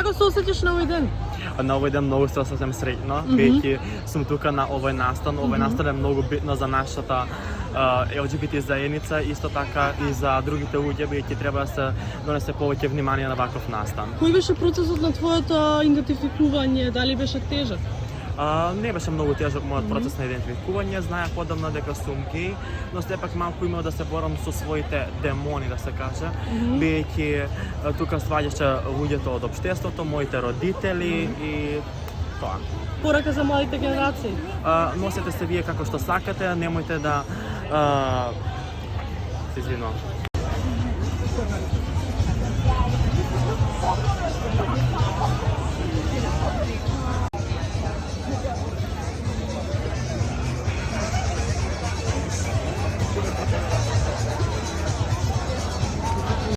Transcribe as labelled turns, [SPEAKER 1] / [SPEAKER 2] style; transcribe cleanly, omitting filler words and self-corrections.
[SPEAKER 1] Kako se osjećaš na ovaj dan?
[SPEAKER 2] Na ovaj dan mnogo se osjećam sretno, biti sam tukaj na ovaj nastan. Ovaj nastan je mnogo bitno za našата LGBT zajednica, isto така и за другите луѓе, бидејќи треба да се донесе повеќе внимание на ваков настан.
[SPEAKER 1] Кој беше процесот на твоето идентификување? Дали беше тежок?
[SPEAKER 2] Не беше многу тежок мојот процес на идентификување, знаев одамна дека сум геј, но сепак малку имав да се борам со своите демони, да се каже, бидејќи тука сваѓаше луѓето од општеството, моите родители и тоа.
[SPEAKER 1] Порака за младите генерации?
[SPEAKER 2] Носете се вие како што сакате, немојте да се извинувам.